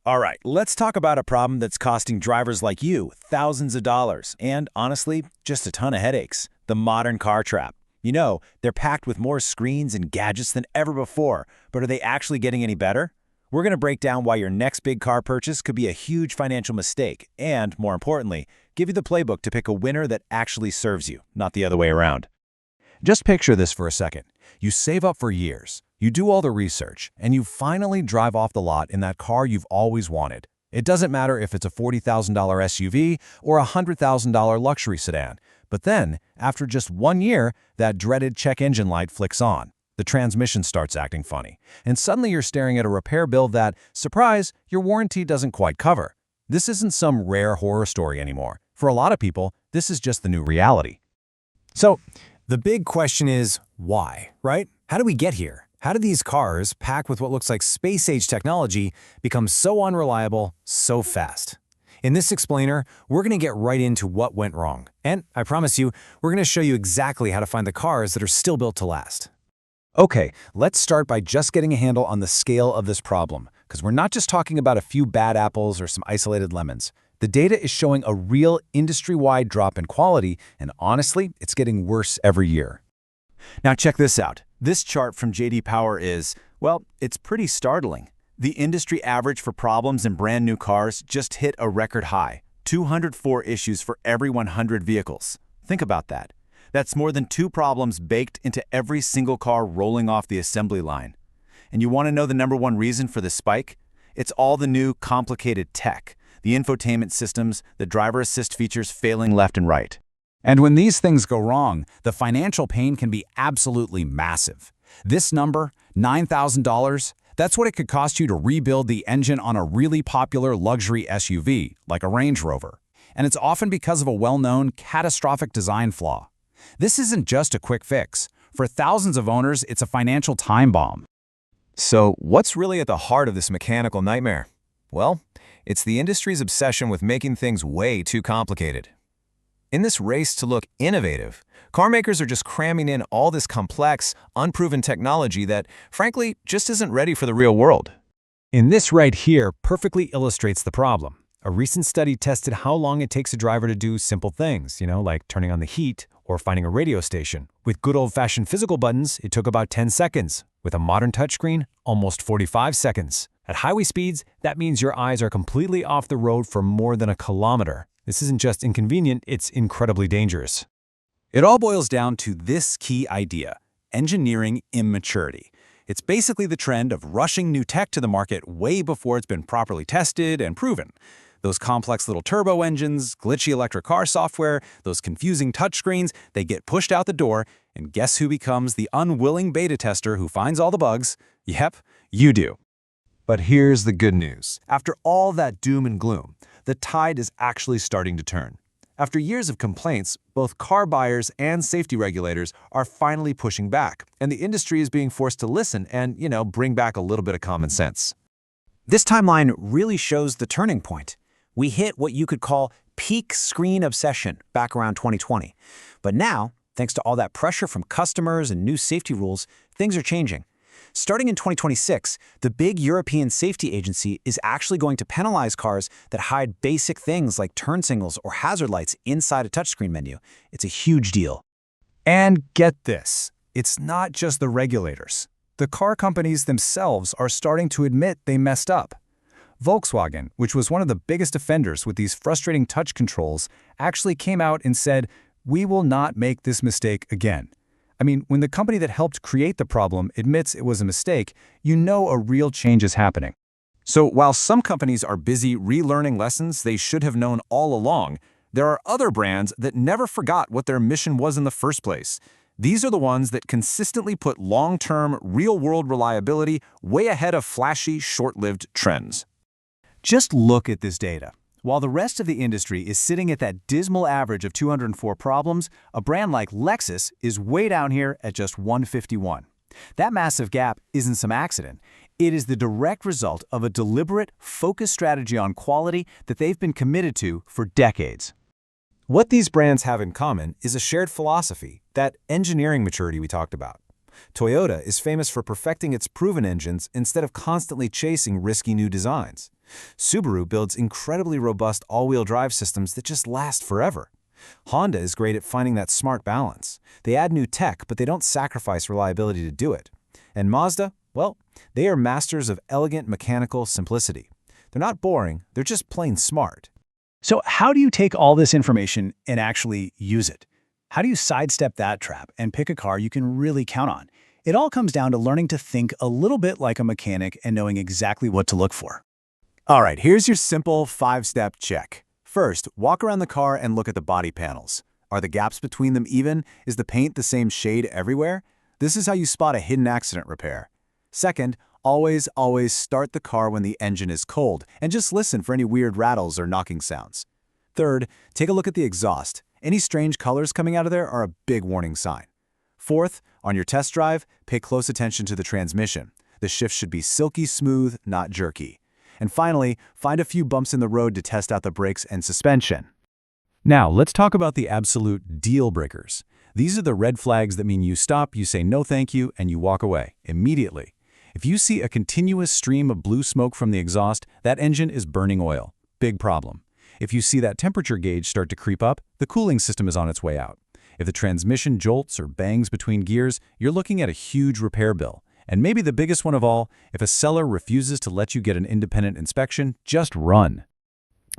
All right, let's talk about a problem that's costing drivers like you thousands of dollars and, honestly, just a ton of headaches. The modern car trap. You know, they're packed with more screens and gadgets than ever before, but are they actually getting any better? We're going to break down why your next big car purchase could be a huge financial mistake and, more importantly, give you the playbook to pick a winner that actually serves you, not the other way around. Just picture this for a second. You save up for years, you do all the research, and you finally drive off the lot in that car you've always wanted. It doesn't matter if it's a $40,000 SUV or a $100,000 luxury sedan. But then, after just 1 year, that dreaded check engine light flicks on. The transmission starts acting funny, and suddenly you're staring at a repair bill that, surprise, your warranty doesn't quite cover. This isn't some rare horror story anymore. For a lot of people, this is just the new reality. So, the big question is, why, right? How do we get here? How do these cars, packed with what looks like space-age technology, become so unreliable so fast? In this explainer, we're going to get right into what went wrong. And I promise you, we're going to show you exactly how to find the cars that are still built to last. Okay, let's start by just getting a handle on the scale of this problem, because we're not just talking about a few bad apples or some isolated lemons. The data is showing a real industry-wide drop in quality, and honestly, it's getting worse every year. Now check this out. This chart from J.D. Power is, well, it's pretty startling. The industry average for problems in brand new cars just hit a record high, 204 issues for every 100 vehicles. Think about that. That's more than 2 problems baked into every single car rolling off the assembly line. And you want to know the #1 reason for this spike? It's all the new complicated tech, the infotainment systems, the driver assist features failing left and right. And when these things go wrong, the financial pain can be absolutely massive. This number, $9,000, that's what it could cost you to rebuild the engine on a really popular luxury SUV, like a Range Rover. And it's often because of a well-known catastrophic design flaw. This isn't just a quick fix. For thousands of owners, it's a financial time bomb. So, what's really at the heart of this mechanical nightmare? Well, it's the industry's obsession with making things way too complicated. In this race to look innovative, car makers are just cramming in all this complex, unproven technology that, frankly, just isn't ready for the real world. And this right here perfectly illustrates the problem. A recent study tested how long it takes a driver to do simple things, like turning on the heat or finding a radio station. With good old-fashioned physical buttons, it took about 10 seconds. With a modern touchscreen, almost 45 seconds. At highway speeds, that means your eyes are completely off the road for more than a kilometer. This isn't just inconvenient, it's incredibly dangerous. It all boils down to this key idea: engineering immaturity. It's basically the trend of rushing new tech to the market way before it's been properly tested and proven. Those complex little turbo engines, glitchy electric car software, those confusing touchscreens, they get pushed out the door, and guess who becomes the unwilling beta tester who finds all the bugs? Yep, you do. But here's the good news. After all that doom and gloom, the tide is actually starting to turn. After years of complaints, both car buyers and safety regulators are finally pushing back, and the industry is being forced to listen and, bring back a little bit of common sense. This timeline really shows the turning point. We hit what you could call peak screen obsession back around 2020. But now, thanks to all that pressure from customers and new safety rules, things are changing. Starting in 2026, the big European safety agency is actually going to penalize cars that hide basic things like turn signals or hazard lights inside a touchscreen menu. It's a huge deal. And get this, it's not just the regulators. The car companies themselves are starting to admit they messed up. Volkswagen, which was one of the biggest offenders with these frustrating touch controls, actually came out and said, "We will not make this mistake again." I mean, when the company that helped create the problem admits it was a mistake, you know a real change is happening. So while some companies are busy relearning lessons they should have known all along, there are other brands that never forgot what their mission was in the first place. These are the ones that consistently put long-term, real-world reliability way ahead of flashy, short-lived trends. Just look at this data. While the rest of the industry is sitting at that dismal average of 204 problems, a brand like Lexus is way down here at just 151. That massive gap isn't some accident. It is the direct result of a deliberate, focused strategy on quality that they've been committed to for decades. What these brands have in common is a shared philosophy, that engineering maturity we talked about. Toyota is famous for perfecting its proven engines instead of constantly chasing risky new designs. Subaru builds incredibly robust all-wheel drive systems that just last forever. Honda is great at finding that smart balance. They add new tech, but they don't sacrifice reliability to do it. And Mazda, well, they are masters of elegant mechanical simplicity. They're not boring, they're just plain smart. So how do you take all this information and actually use it? How do you sidestep that trap and pick a car you can really count on? It all comes down to learning to think a little bit like a mechanic and knowing exactly what to look for. All right, here's your simple 5-step check. First, walk around the car and look at the body panels. Are the gaps between them even? Is the paint the same shade everywhere? This is how you spot a hidden accident repair. Second, always start the car when the engine is cold and just listen for any weird rattles or knocking sounds. Third, take a look at the exhaust. Any strange colors coming out of there are a big warning sign. Fourth, on your test drive, pay close attention to the transmission. The shift should be silky smooth, not jerky. And finally, find a few bumps in the road to test out the brakes and suspension. Now, let's talk about the absolute deal breakers. These are the red flags that mean you stop, you say no thank you, and you walk away immediately. If you see a continuous stream of blue smoke from the exhaust, that engine is burning oil. Big problem. If you see that temperature gauge start to creep up, the cooling system is on its way out. If the transmission jolts or bangs between gears, you're looking at a huge repair bill. And maybe the biggest one of all, if a seller refuses to let you get an independent inspection, just run.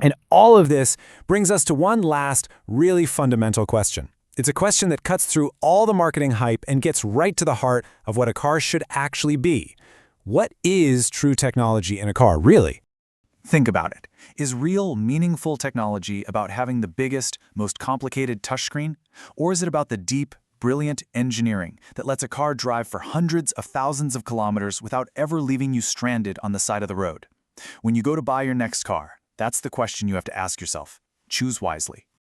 And all of this brings us to one last, really fundamental question. It's a question that cuts through all the marketing hype and gets right to the heart of what a car should actually be. What is true technology in a car, really? Think about it. Is real, meaningful technology about having the biggest, most complicated touchscreen? Or is it about the deep, brilliant engineering that lets a car drive for hundreds of thousands of kilometers without ever leaving you stranded on the side of the road? When you go to buy your next car, that's the question you have to ask yourself. Choose wisely.